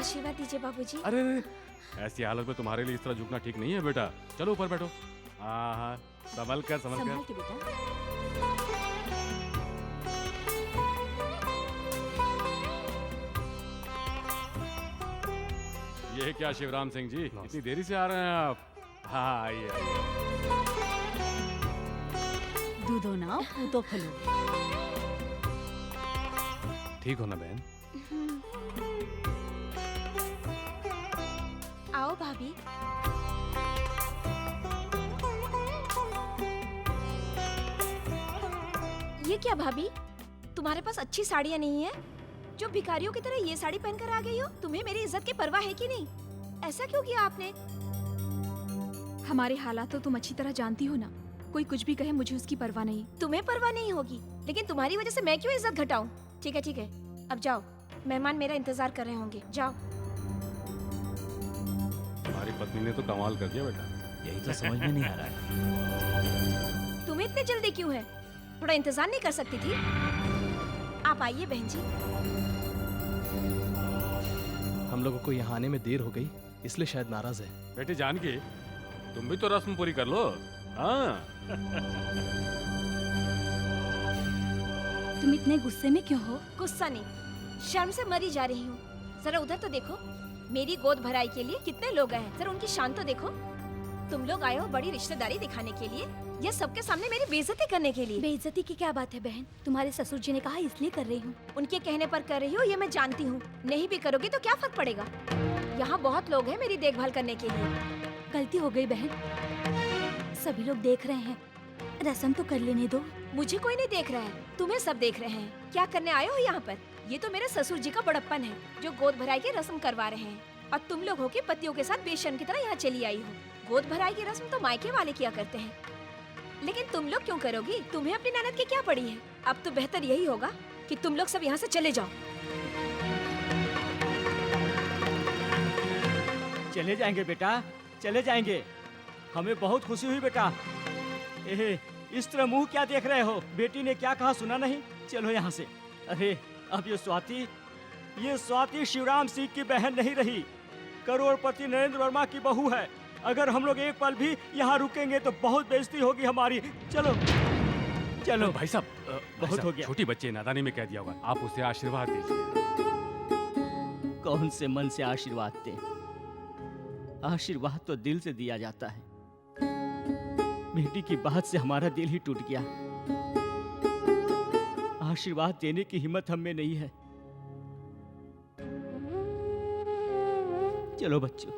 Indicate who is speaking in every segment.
Speaker 1: आशीर्वाद दीजिए बाबूजी।
Speaker 2: अरे ऐसी हालत में तुम्हारे लिए इस तरह झुकना ठीक नहीं है बेटा। चलो ऊपर बैठो। हाँ, संभल कर संभल
Speaker 1: संभाल
Speaker 2: कर।
Speaker 1: के बेटा।
Speaker 2: ये क्या शिवराम सिंह जी, इतनी देरी से आ रहे हैं आप? हाँ आइए आइए।
Speaker 1: दूधो ना पूतो फलो।
Speaker 2: ठीक हो ना बहन?
Speaker 1: आओ भाभी। ये क्या भाभी, तुम्हारे पास अच्छी साड़ियाँ नहीं है? जो भिखारियों की तरह ये साड़ी पहनकर आ गई हो? तुम्हें मेरी इज्जत की परवाह है कि नहीं? ऐसा क्यों किया आपने?
Speaker 3: हमारे हालात तो तुम अच्छी तरह जानती हो ना। कोई कुछ भी कहे मुझे उसकी परवाह नहीं।
Speaker 1: तुम्हें परवाह नहीं होगी, लेकिन तुम्हारी वजह से मैं क्यों इज्जत घटाऊं? ठीक है, अब जाओ, मेहमान मेरा इंतजार कर रहे होंगे, जाओ।
Speaker 2: तुम्हारी पत्नी ने तो कमाल कर दिया बेटा।
Speaker 4: यही तो समझ में नहीं आ रहा है।
Speaker 1: तुम्हें इतने जल्दी क्यों है? थोड़ा इंतजार नहीं कर सकती थी? आप आइए बहन जी।
Speaker 5: हम लोगों को यहाँ आने में देर हो गई, इसलिए शायद नाराज है।
Speaker 2: बेटी जानकी, तुम भी तो रस्म पूरी कर लो। हाँ।
Speaker 1: तुम इतने गुस्से में क्यों हो? गुस्सा नहीं, शर्म से मरी जा रही हूँ। जरा उधर तो देखो, मेरी गोद भराई के लिए कितने लोग आए हैं। जरा उनकी शान तो देखो। तुम लोग आए हो बड़ी रिश्तेदारी दिखाने के लिए या सबके सामने मेरी बेइज्जती करने के लिए? बेइज्जती की क्या बात है बहन? तुम्हारे ससुर जी ने कहा इसलिए कर रही हूँ। उनके कहने पर कर रही हो ये मैं जानती हूँ। नहीं भी करोगी तो क्या फर्क पड़ेगा? यहाँ बहुत लोग हैं मेरी देखभाल करने के लिए। गलती हो गई बहन, सभी लोग देख रहे हैं, रस्म तो कर लेने दो। मुझे कोई नहीं देख रहा है, तुम्हें सब देख रहे हैं। क्या करने आए हो यहाँ पर? ये तो मेरे ससुर जी का बड़प्पन है जो गोद भराई की रस्म करवा रहे हैं, और तुम लोग हो के पतियों के साथ बेशर्म की तरह यहाँ चली आई हो। गोद भराई की रस्म तो मायके वाले किया करते हैं, लेकिन तुम लोग क्यों करोगी? तुम्हें अपनी ननद की क्या पड़ी है? अब तो बेहतर यही होगा कि तुम लोग सब यहाँ से चले जाओ।
Speaker 4: चले जाएंगे बेटा, चले जाएंगे। हमें बहुत खुशी हुई बेटा। एहे, इस तरह मुंह क्या देख रहे हो? बेटी ने क्या कहा सुना नहीं? चलो यहाँ से। अरे अब ये स्वाति शिवराम सिंह की बहन नहीं रही, करोड़पति नरेंद्र वर्मा की बहू है। अगर हम लोग एक पल भी यहाँ रुकेंगे तो बहुत बेइज्जती होगी हमारी। चलो चलो।
Speaker 2: भाई साहब,
Speaker 4: बहुत हो गया।
Speaker 2: छोटी बच्चे नादानी में कह दिया होगा, आप उसे आशीर्वाद दीजिए।
Speaker 4: कौन से मन से आशीर्वाद दें? आशीर्वाद तो दिल से दिया जाता है। बेटी की बात से हमारा दिल ही टूट गया। आशीर्वाद देने की हिम्मत हम में नहीं है। चलो बच्चों।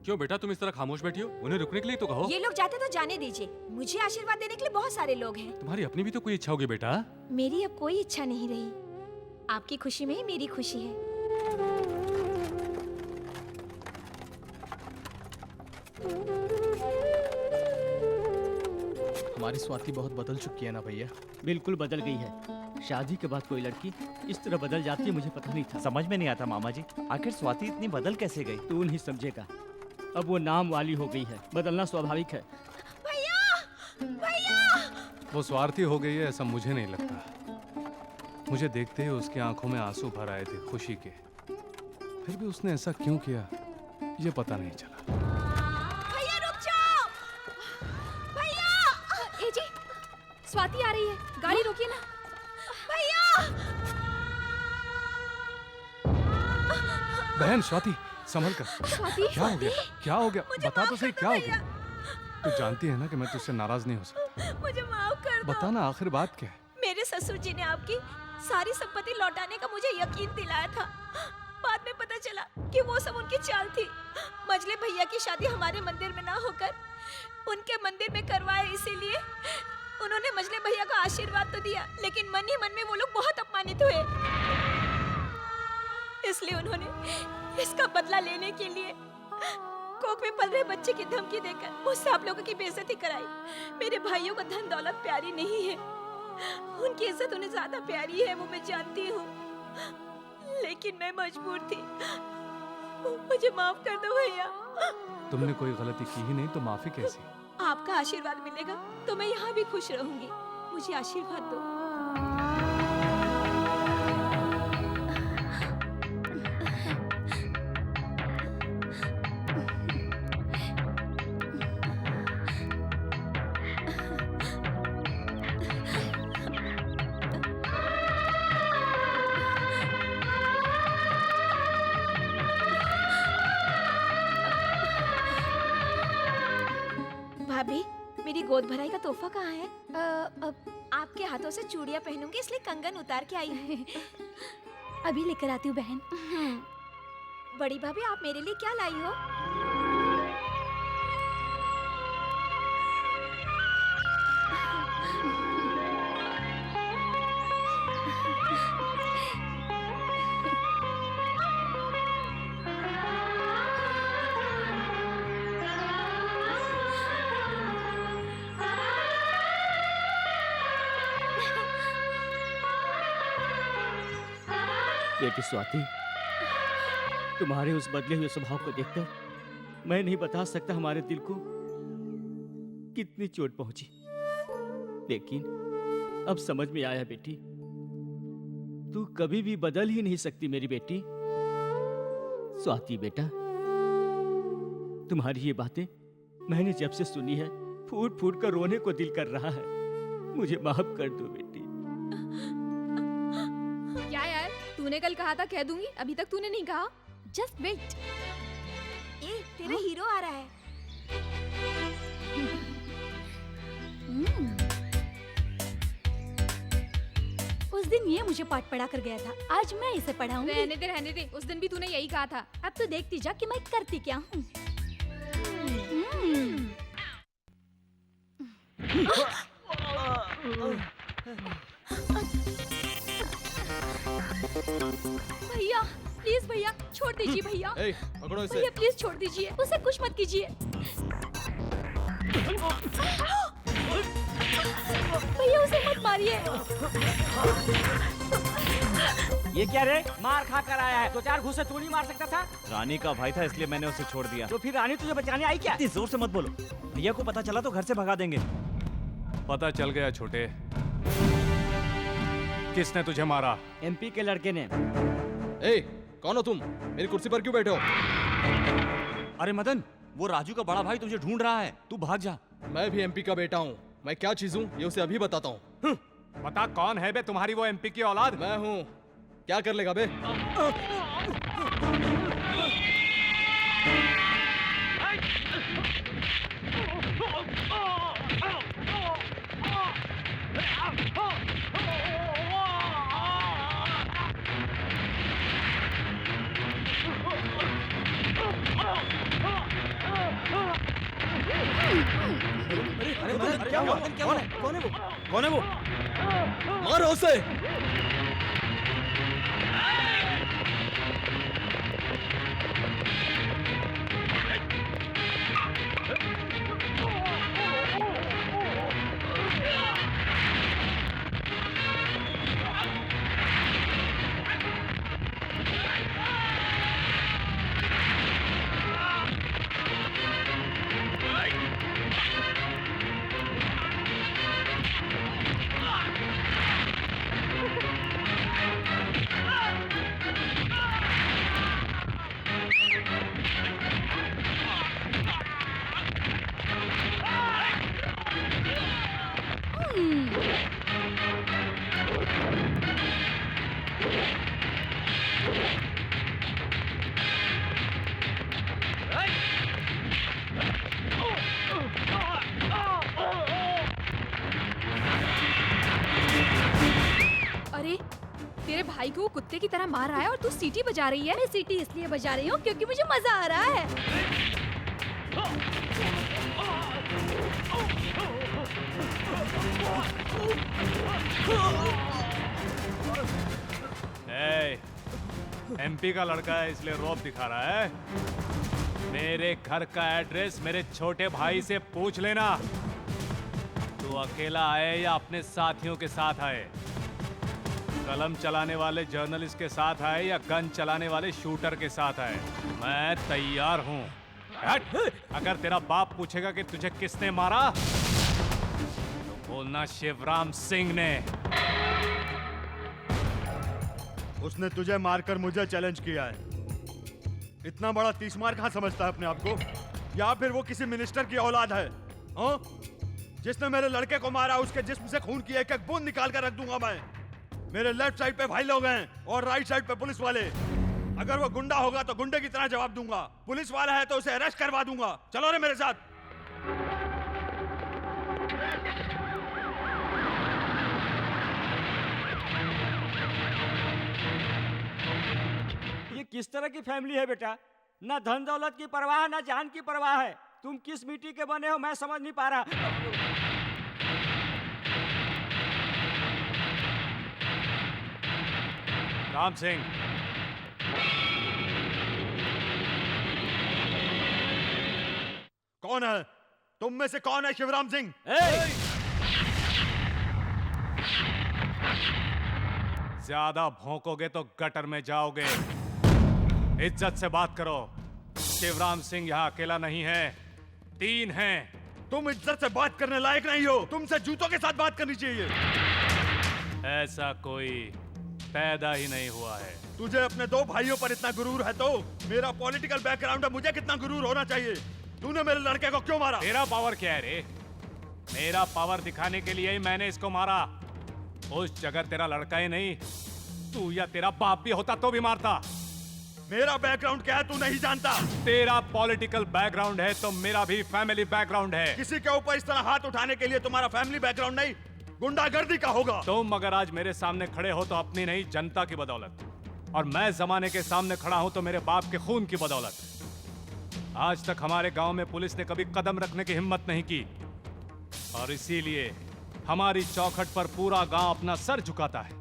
Speaker 2: क्यों बेटा तुम इस तरह खामोश बैठी हो? उन्हें रुकने के लिए तो कहो।
Speaker 1: ये लोग जाते तो जाने दीजिए, मुझे आशीर्वाद देने के लिए बहुत सारे लोग हैं।
Speaker 2: तुम्हारी अपनी भी तो कोई इच्छा होगी बेटा।
Speaker 1: मेरी अब कोई इच्छा नहीं रही, आपकी खुशी में ही मेरी खुशी है।
Speaker 5: हमारी स्वाति बहुत बदल चुकी है ना भैया?
Speaker 4: बिल्कुल बदल गई है। शादी के बाद कोई लड़की इस तरह बदल जाती है, मुझे पता नहीं था।
Speaker 6: समझ में नहीं आता मामा जी, आखिर स्वाति इतनी बदल कैसे गई?
Speaker 4: तू नहीं समझेगा। अब वो नाम वाली हो गई है, बदलना स्वाभाविक है।
Speaker 1: भैया, भैया!
Speaker 2: वो स्वार्थी हो गई है ऐसा मुझे नहीं लगता। मुझे देखते ही उसकी आंखों में आंसू भर आए थे खुशी के। फिर भी उसने ऐसा क्यों किया ये पता नहीं चला।
Speaker 1: भैया रुक जाओ! भैया!
Speaker 3: ए जी, स्वाति आ रही है, गाड़ी रोकिए ना।
Speaker 1: भैया!
Speaker 2: बहन स्वाति, संभल कर।
Speaker 3: स्वाति,
Speaker 2: क्या हो गया? क्या हो गया?
Speaker 1: मुझे
Speaker 2: बता तो
Speaker 1: माफ
Speaker 2: सही
Speaker 1: कर
Speaker 2: क्या
Speaker 1: दो
Speaker 2: हो गया? तू जानती है ना कि मैं तुझसे नाराज नहीं हो सकता।
Speaker 1: मुझे माफ कर दो।
Speaker 2: बता ना आखिर बात क्या है?
Speaker 1: मेरे ससुर जी ने आपकी सारी संपत्ति लौटाने का मुझे यकीन दिलाया था। बाद में पता चला कि वो सब उनकी चाल थी। मजले भैया की शादी हमारे मंदिर में ना होकर उनके मंदिर में करवाए, इसीलिए उन्होंने मजले भैया का आशीर्वाद तो दिया, लेकिन मन ही मन में वो लोग बहुत अपमानित हुए। इसलिए उन्होंने इसका बदला लेने के लिए कोख में पल रहे बच्चे की धमकी देकर मुझसे आप लोगों की बेइज्जती कराई। मेरे भाइयों को धन दौलत प्यारी नहीं है, उनकी इज्जत उन्हें ज्यादा प्यारी है, वो मैं जानती हूँ, लेकिन मैं मजबूर थी। मुझे माफ कर दो भैया।
Speaker 2: तुमने कोई गलती की ही नहीं तो माफी कैसी?
Speaker 1: आपका आशीर्वाद मिलेगा तो मैं यहाँ भी खुश रहूंगी। मुझे आशीर्वाद दो। गोद भराई का तोहफा कहाँ है? आपके हाथों से चूड़ियाँ पहनूंगी इसलिए कंगन उतार के आई हूँ।
Speaker 3: अभी लेकर आती हूँ बहन।
Speaker 1: बड़ी भाभी आप मेरे लिए क्या लाई हो?
Speaker 4: बेटी स्वाति, तुम्हारे उस बदले हुए स्वभाव को देखकर मैं नहीं बता सकता हमारे दिल को कितनी चोट पहुंची। लेकिन अब समझ में आया बेटी, तू कभी भी बदल ही नहीं सकती मेरी बेटी। स्वाति बेटा, तुम्हारी ये बातें मैंने जब से सुनी है, फूट फूट कर रोने को दिल कर रहा है। मुझे माफ कर दो बेटी।
Speaker 3: क्या यार, तूने कल कहा था कह दूंगी, अभी तक तूने नहीं कहा। Just wait.
Speaker 1: ए, तेरा हीरो आ रहा है।
Speaker 3: उस दिन ये मुझे पाठ पढ़ा कर गया था, आज मैं इसे पढ़ाऊंगी। रहने दे, उस दिन भी तूने यही कहा था। अब तो देखती जा कि मैं करती क्या हूँ। भैया प्लीज, भैया छोड़ दीजिए। भैया
Speaker 5: पकड़ो इसे।
Speaker 3: भैया प्लीज छोड़ दीजिए, उसे कुछ मत कीजिए। भैया उसे मत मारिए।
Speaker 4: ये क्या रे, मार खा कर आया है, 2-4 घूंसे तू नहीं मार सकता था?
Speaker 6: रानी का भाई था इसलिए मैंने उसे छोड़ दिया।
Speaker 4: तो फिर रानी तुझे बचाने आई क्या?
Speaker 6: इतनी जोर से मत बोलो, भैया को पता चला तो घर से भगा देंगे।
Speaker 2: पता चल गया छोटे, किसने तुझे मारा?
Speaker 4: एमपी के लड़के ने।
Speaker 5: कौन हो तुम? मेरी कुर्सी पर क्यों बैठे हो?
Speaker 6: अरे मदन, वो राजू का बड़ा भाई तुझे ढूंढ रहा है, तू भाग जा।
Speaker 5: मैं भी एमपी का बेटा हूँ। मैं क्या चीज हूँ ये उसे अभी बताता हूँ।
Speaker 2: पता कौन है बे तुम्हारी वो एमपी की औलाद?
Speaker 5: मैं हूँ। क्या कर लेगा बे?
Speaker 6: कौन है वो?
Speaker 5: मारो उसे।
Speaker 3: अरे तेरे भाई को वो कुत्ते की तरह मार रहा है और तू सीटी बजा रही है। मैं सीटी इसलिए बजा रही हूँ क्योंकि मुझे मजा आ रहा है।
Speaker 2: एमपी का लड़का है इसलिए रौब दिखा रहा है। मेरे घर का एड्रेस मेरे छोटे भाई से पूछ लेना। तू अकेला आए या अपने साथियों के साथ आए, कलम चलाने वाले जर्नलिस्ट के साथ आए या गन चलाने वाले शूटर के साथ आए, मैं तैयार हूँ। अगर तेरा बाप पूछेगा कि तुझे किसने मारा तो बोलना शिवराम सिंह ने।
Speaker 7: उसने तुझे मारकर मुझे चैलेंज किया है। इतना बड़ा तीसमार कहाँ समझता है अपने आप को? या फिर वो किसी मिनिस्टर की औलाद है? हाँ? जिसने मेरे लड़के को मारा उसके जिस्म से खून की एक एक बूंद निकाल कर रख दूंगा मैं। मेरे लेफ्ट साइड पे भाई लोग हैं और राइट साइड पे पुलिस वाले। अगर वो गुंडा होगा तो गुंडे की तरह जवाब दूंगा, पुलिस वाला है तो उसे अरेस्ट करवा दूंगा। चलो रे मेरे साथ।
Speaker 4: किस तरह की फैमिली है बेटा? ना धन दौलत की परवाह, ना जान की परवाह है। तुम किस मिट्टी के बने हो मैं समझ नहीं पा रहा।
Speaker 2: राम सिंह,
Speaker 7: कौन है? तुम में से कौन है शिवराम सिंह?
Speaker 2: ज्यादा भौंकोगे तो गटर में जाओगे। इज्जत से बात करो। शिवराम सिंह यहाँ अकेला नहीं है, 3 हैं।
Speaker 7: तुम इज्जत से बात करने लायक नहीं हो। तुमसे जूतों के साथ बात करनी चाहिए।
Speaker 2: ऐसा कोई पैदा ही नहीं हुआ है।
Speaker 7: तुझे अपने 2 भाइयों पर इतना गुरूर है तो मेरा पॉलिटिकल बैकग्राउंड है, मुझे कितना गुरूर होना चाहिए। तूने मेरे लड़के को क्यों मारा?
Speaker 2: तेरा पावर क्या है रे? मेरा पावर दिखाने के लिए ही मैंने इसको मारा। उस जगह तेरा लड़का ही नहीं, तू या तेरा बाप भी होता तो भी मारता।
Speaker 7: मेरा बैकग्राउंड क्या है तू नहीं जानता।
Speaker 2: तेरा पॉलिटिकल बैकग्राउंड है तो मेरा भी फैमिली बैकग्राउंड है।
Speaker 7: किसी के ऊपर इस तरह हाथ उठाने के लिए तुम्हारा फैमिली बैकग्राउंड नहीं, गुंडागर्दी का होगा।
Speaker 2: तुम अगर आज मेरे सामने खड़े हो तो अपनी नहीं, जनता की बदौलत, और मैं जमाने के सामने खड़ा हूं तो मेरे बाप के खून की बदौलत। आज तक हमारे गांव में पुलिस ने कभी कदम रखने की हिम्मत नहीं की, और इसीलिए हमारी चौखट पर पूरा गांव अपना सर झुकाता है।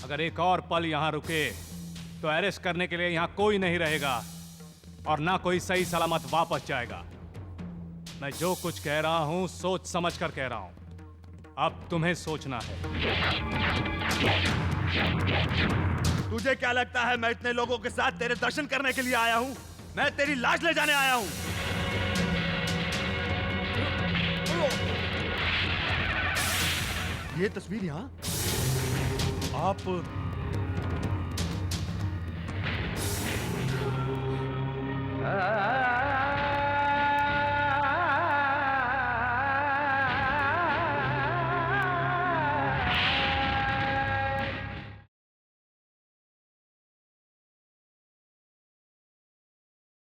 Speaker 2: अगर एक और पल यहां रुके तो अरेस्ट करने के लिए यहां कोई नहीं रहेगा और ना कोई सही सलामत वापस जाएगा। मैं जो कुछ कह रहा हूं सोच समझ कर कह रहा हूं। अब तुम्हें सोचना है।
Speaker 7: तुझे क्या लगता है मैं इतने लोगों के साथ तेरे दर्शन करने के लिए आया हूं? मैं तेरी लाश ले जाने आया हूं। ये तस्वीर यहां आप